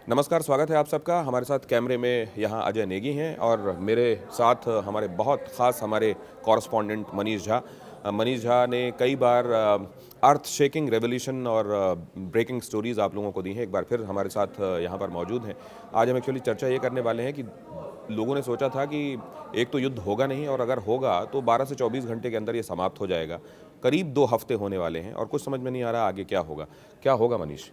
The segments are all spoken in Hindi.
नमस्कार, स्वागत है आप सबका। हमारे साथ कैमरे में यहाँ अजय नेगी हैं और मेरे साथ हमारे बहुत ख़ास हमारे कॉरेस्पॉन्डेंट मनीष झा। मनीष झा ने कई बार अर्थ शेकिंग रेवोल्यूशन और ब्रेकिंग स्टोरीज़ आप लोगों को दी हैं। एक बार फिर हमारे साथ यहाँ पर मौजूद हैं। आज हम एक्चुअली चर्चा ये करने वाले हैं कि लोगों ने सोचा था कि एक तो युद्ध होगा नहीं और अगर होगा तो 12 से 24 घंटे के अंदर ये समाप्त हो जाएगा। करीब 2 हफ्ते होने वाले हैं और कुछ समझ में नहीं आ रहा आगे क्या होगा मनीष?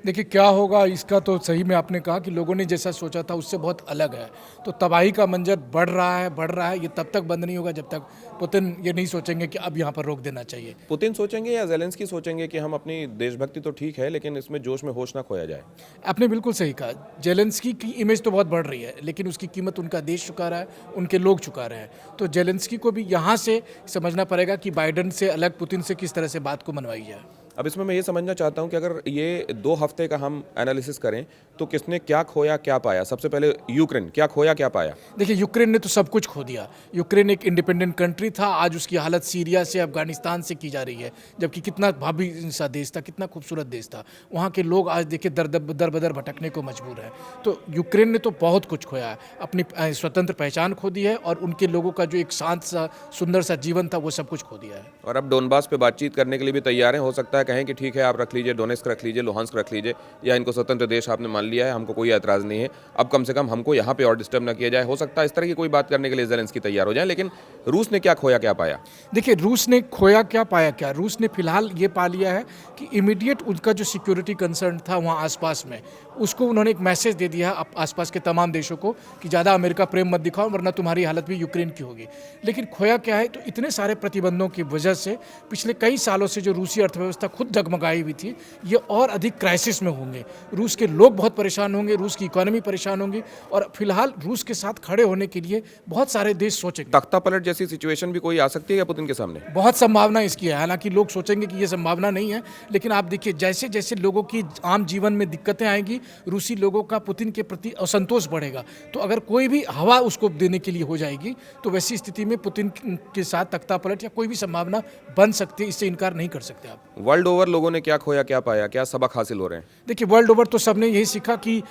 देखिए क्या होगा इसका तो सही में आपने कहा कि लोगों ने जैसा सोचा था उससे बहुत अलग है। तो तबाही का मंजर बढ़ रहा है। ये तब तक बंद नहीं होगा जब तक पुतिन ये नहीं सोचेंगे कि अब यहाँ पर रोक देना चाहिए। पुतिन सोचेंगे या ज़ेलेंस्की सोचेंगे कि हम अपनी देशभक्ति तो ठीक है लेकिन इसमें जोश में होश ना खोया जाए? आपने बिल्कुल सही कहा। जेलेंस्की की इमेज तो बहुत बढ़ रही है लेकिन उसकी कीमत उनका देश चुका रहा है, उनके लोग चुका रहे हैं। तो जेलेंस्की को भी यहाँ से समझना पड़ेगा कि बाइडेन से अलग पुतिन से किस तरह से बात को मनवाई जाए। अब इसमें मैं ये समझना चाहता हूँ कि अगर ये 2 हफ्ते का हम एनालिसिस करें तो किसने क्या खोया क्या पाया? सबसे पहले यूक्रेन, क्या खोया क्या पाया? देखिए यूक्रेन ने तो सब कुछ खो दिया। यूक्रेन एक इंडिपेंडेंट कंट्री था, आज उसकी हालत सीरिया से अफगानिस्तान से की जा रही है, जबकि कितना भावी सा देश था, कितना खूबसूरत देश था। वहाँ के लोग आज देखिए दर बदर भटकने को मजबूर हैं। तो यूक्रेन ने तो बहुत कुछ खोया है, अपनी स्वतंत्र पहचान खो दी है और उनके लोगों का जो एक शांत सा सुंदर सा जीवन था वो सब कुछ खो दिया है। और अब डोनबास पे बातचीत करने के लिए भी तैयार हैं। हो सकता है कहें कि ठीक है आप रख लीजिए, डोनेस्क रख लीजिए, लुहांस्क रख लीजिए, या इनको स्वतंत्र देश आपने मान लिया है, हमको कोई एतराज़ नहीं है, अब कम से कम हमको यहाँ पे और डिस्टर्ब ना किया जाए। हो सकता है इस तरह की कोई बात करने के लिए ज़ेलेंस्की तैयार हो जाए। लेकिन रूस ने क्या खोया क्या पाया? देखिए रूस ने खोया क्या पाया क्या, रूस ने फिलहाल ये पा लिया है कि इमीडिएट उनका जो सिक्योरिटी कंसर्न था वहाँ आसपास में, उसको उन्होंने एक मैसेज दे दिया है आसपास के तमाम देशों को कि ज़्यादा अमेरिका प्रेम मत दिखाओ वरना तुम्हारी हालत भी यूक्रेन की होगी। लेकिन खोया क्या है, तो इतने सारे प्रतिबंधों की वजह से पिछले कई सालों से जो रूसी अर्थव्यवस्था खुद डगमगाई हुई थी ये और अधिक क्राइसिस में होंगे। रूस के लोग बहुत परेशान होंगे, रूस की इकोनॉमी परेशान होंगी और फिलहाल रूस के साथ खड़े होने के लिए बहुत सारे देश सोचेंगे। तख्ता पलट जैसी सिचुएशन भी कोई आ सकती है क्या पुतिन के सामने? बहुत संभावना इसकी है, हालांकि लोग सोचेंगे कि ये संभावना नहीं है, लेकिन आप देखिए जैसे जैसे लोगों की आम जीवन में दिक्कतें आएंगी, रूसी लोगों का पुतिन के प्रति असंतोष बढ़ेगा। तो अगर कोई भी हवा उसको देने के लिए हो जाएगी तो वैसी स्थिति में पुतिन के साथ तख्ता पलट या कोई भी संभावना बन सकती है, इससे इनकार नहीं कर सकते आप। वर्ल्ड ओवर लोगों ने क्या खोया क्या पाया, क्या सबक हासिल हो रहे हैं? देखिए वर्ल्ड ओवर तो सबने यही सीखा कि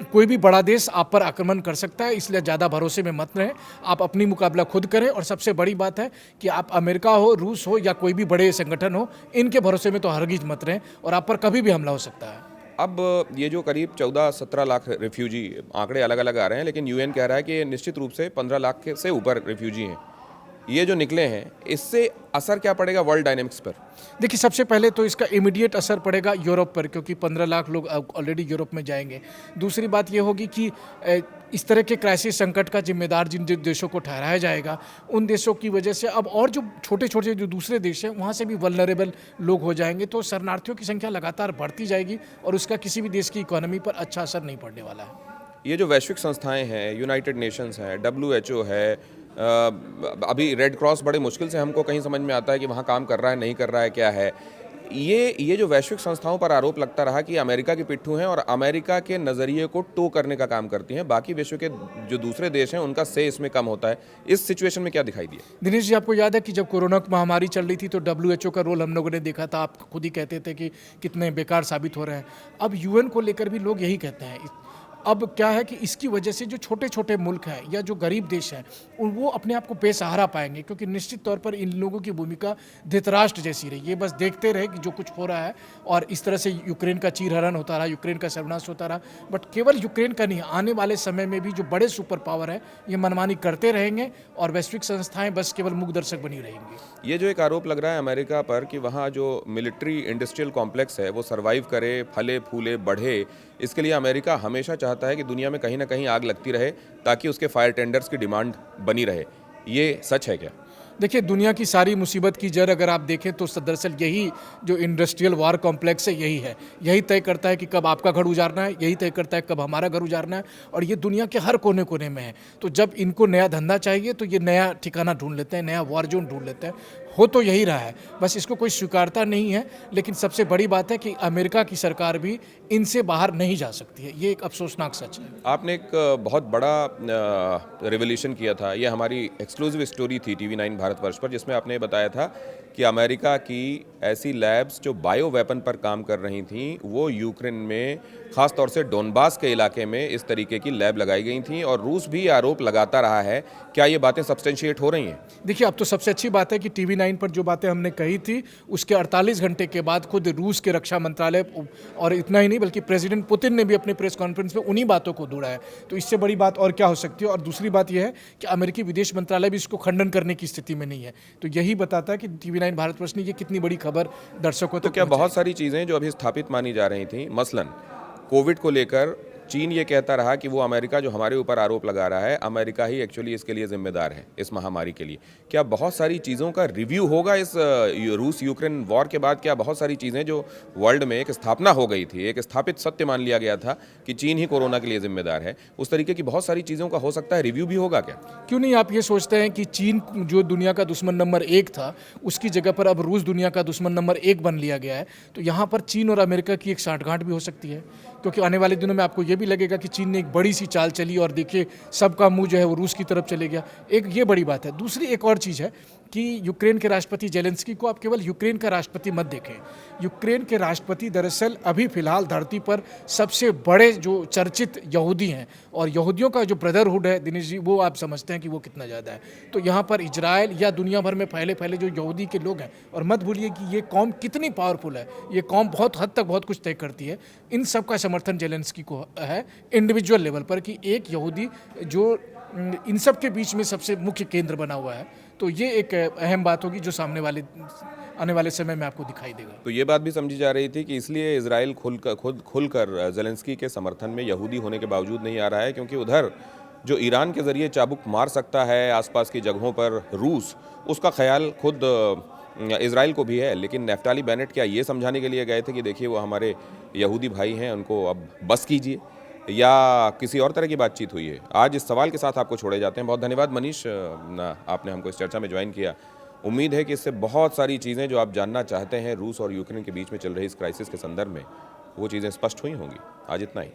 कोई भी बड़ा देश आप पर आक्रमण कर सकता है, इसलिए ज़्यादा भरोसे में मत रहें, आप अपनी मुकाबला खुद करें। और सबसे बड़ी बात है कि आप अमेरिका हो, रूस हो या कोई भी बड़े संगठन हो, इनके भरोसे में तो हरगिज मत रहें और आप पर कभी भी हमला हो सकता है। अब ये जो करीब 14-17 लाख रिफ्यूजी, आंकड़े अलग अलग आ रहे हैं लेकिन यूएन कह रहा है कि ये निश्चित रूप से 15 लाख से ऊपर रिफ्यूजी हैं, ये जो निकले हैं, इससे असर क्या पड़ेगा वर्ल्ड डायनेमिक्स पर? देखिए सबसे पहले तो इसका इमीडिएट असर पड़ेगा यूरोप पर, क्योंकि 15 लाख लोग ऑलरेडी यूरोप में जाएंगे। दूसरी बात ये होगी कि इस तरह के क्राइसिस संकट का जिम्मेदार जिन देशों को ठहराया जाएगा, उन देशों की वजह से अब और जो छोटे छोटे जो दूसरे देश हैं वहाँ से भी वल्नरेबल लोग हो जाएंगे। तो शरणार्थियों की संख्या लगातार बढ़ती जाएगी और उसका किसी भी देश की इकोनॉमी पर अच्छा असर नहीं पड़ने वाला है। ये जो वैश्विक संस्थाएं हैं, यूनाइटेड नेशंस है, WHO है, अभी रेड क्रॉस बड़े मुश्किल से हमको कहीं समझ में आता है कि वहाँ काम कर रहा है नहीं कर रहा है क्या है। ये जो वैश्विक संस्थाओं पर आरोप लगता रहा कि अमेरिका की पिट्ठू हैं और अमेरिका के नज़रिए को टो करने का काम करती हैं, बाकी विश्व के जो दूसरे देश हैं उनका से इसमें कम होता है, इस सिचुएशन में क्या दिखाई दिया? दिनेश जी आपको याद है कि जब कोरोना की महामारी चल रही थी तो WHO का रोल हम लोगों ने देखा था, आप खुद ही कहते थे कि कितने बेकार साबित हो रहे हैं। अब UN को लेकर भी लोग यही कहते हैं। अब क्या है कि इसकी वजह से जो छोटे छोटे मुल्क हैं या जो गरीब देश हैं वो अपने आप को बेसहारा पाएंगे, क्योंकि निश्चित तौर पर इन लोगों की भूमिका धृतराष्ट्र जैसी रही। ये बस देखते रहे कि जो कुछ हो रहा है और इस तरह से यूक्रेन का चीरहरण होता रहा, यूक्रेन का सर्वनाश होता रहा। बट केवल यूक्रेन का नहीं, आने वाले समय में भी जो बड़े सुपर पावर है ये मनमानी करते रहेंगे और वैश्विक संस्थाएं बस केवल मूक दर्शक बनी रहेंगी। ये जो एक आरोप लग रहा है अमेरिका पर कि वहाँ जो मिलिट्री इंडस्ट्रियल कॉम्प्लेक्स है वो सर्वाइव करे, फले फूले, बढ़े, इसके लिए अमेरिका हमेशा चाहता है कि दुनिया में कहीं ना कहीं आग लगती रहे ताकि उसके फायर टेंडर्स की डिमांड बनी रहे। ये सच है क्या? देखिए दुनिया की सारी मुसीबत की जड़ अगर आप देखें तो दरअसल यही जो इंडस्ट्रियल वार कॉम्प्लेक्स है यही है। यही तय करता है कि कब आपका घर उजाड़ना है, यही तय करता है कब हमारा घर उजाड़ना है, और ये दुनिया के हर कोने कोने में है। तो जब इनको नया धंधा चाहिए तो ये नया ठिकाना ढूंढ लेते हैं, नया वॉर जोन ढूंढ लेते हैं। हो तो यही रहा है, बस इसको कोई स्वीकारता नहीं है। लेकिन सबसे बड़ी बात है कि अमेरिका की सरकार भी इनसे बाहर नहीं जा सकती है, ये एक अफसोसनाक सच है। आपने एक बहुत बड़ा रिवोल्यूशन किया था, ये हमारी एक्सक्लूसिव स्टोरी थी TV9 भारत भारतवर्ष पर, जिसमें आपने बताया था कि अमेरिका की ऐसी लैब्स जो बायो वेपन पर काम कर रही थीं, वो यूक्रेन में ख़ास तौर से डोनबास के इलाके में इस तरीके की लैब लगाई गई थीं, और रूस भी आरोप लगाता रहा है। क्या ये बातें सब्सटेंशिएट हो रही हैं? देखिए, अब तो सबसे अच्छी बात है कि टीवी 9 पर जो बातें हमने कही थी, उसके 48 घंटे के बाद खुद रूस के रक्षा मंत्रालय, और इतना ही नहीं बल्कि प्रेसिडेंट पुतिन ने भी अपने प्रेस कॉन्फ्रेंस में उन्हीं बातों को दोहराया। तो इससे बड़ी बात और क्या हो सकती है? और दूसरी बात यह है कि अमेरिकी विदेश मंत्रालय भी इसको खंडन करने की स्थिति में नहीं है। तो यही बताता है कि टीवी 9 भारतवर्ष ने ये कितनी बड़ी खबर दर्शकों तो तक क्या पहुंचाई। बहुत सारी चीज़ें जो अभी स्थापित मानी जा रही थीं, मसलन कोविड को लेकर चीन ये कहता रहा कि वो अमेरिका जो हमारे ऊपर आरोप लगा रहा है, अमेरिका ही एक्चुअली इसके लिए जिम्मेदार है, इस महामारी के लिए। क्या बहुत सारी चीज़ों का रिव्यू होगा इस रूस यूक्रेन वॉर के बाद? क्या बहुत सारी चीज़ें जो वर्ल्ड में एक स्थापना हो गई थी, एक स्थापित सत्य मान लिया गया था कि चीन ही कोरोना के लिए जिम्मेदार है, उस तरीके की बहुत सारी चीज़ों का हो सकता है रिव्यू भी होगा क्या? क्यों नहीं आप ये सोचते हैं कि चीन जो दुनिया का दुश्मन नंबर 1 था, उसकी जगह पर अब रूस दुनिया का दुश्मन नंबर 1 बन लिया गया है। तो यहाँ पर चीन और अमेरिका की एक साठगांठ भी हो सकती है, क्योंकि आने वाले दिनों में आपको ये भी लगेगा कि चीन ने एक बड़ी सी चाल चली और देखिए सबका मुंह जो है वो रूस की तरफ चले गया। एक ये बड़ी बात है। दूसरी एक और चीज़ है कि यूक्रेन के राष्ट्रपति जेलेंस्की को आप केवल यूक्रेन का राष्ट्रपति मत देखें। यूक्रेन के राष्ट्रपति दरअसल अभी फिलहाल धरती पर सबसे बड़े जो चर्चित यहूदी हैं, और यहूदियों का जो ब्रदरहुड है दिनेश जी, वो आप समझते हैं कि वो कितना ज़्यादा है। तो यहाँ पर इजराइल या दुनिया भर में फैले जो यहूदी के लोग हैं, और मत भूलिए कि ये कौम कितनी पावरफुल है, ये कौम बहुत हद तक बहुत कुछ तय करती है। इन सब का समर्थन जेलेंस्की को है इंडिविजुअल लेवल पर, कि एक यहूदी जो इन सब के बीच में सबसे मुख्य केंद्र बना हुआ है। तो ये एक अहम बात होगी जो आने वाले समय में आपको दिखाई देगा। तो ये बात भी समझी जा रही थी कि इसलिए इजराइल खुलकर जेलेंस्की के समर्थन में यहूदी होने के बावजूद नहीं आ रहा है, क्योंकि उधर जो ईरान के ज़रिए चाबुक मार सकता है आसपास की जगहों पर रूस, उसका ख्याल खुद इजराइल को भी है। लेकिन नेफ्ताली बेनेट क्या ये समझाने के लिए गए थे कि देखिए वो हमारे यहूदी भाई हैं, उनको अब बस कीजिए, या किसी और तरह की बातचीत हुई है? आज इस सवाल के साथ आपको छोड़े जाते हैं। बहुत धन्यवाद मनीष, आपने हमको इस चर्चा में ज्वाइन किया। उम्मीद है कि इससे बहुत सारी चीज़ें जो आप जानना चाहते हैं रूस और यूक्रेन के बीच में चल रही इस क्राइसिस के संदर्भ में, वो चीज़ें स्पष्ट हुई होंगी। आज इतना ही।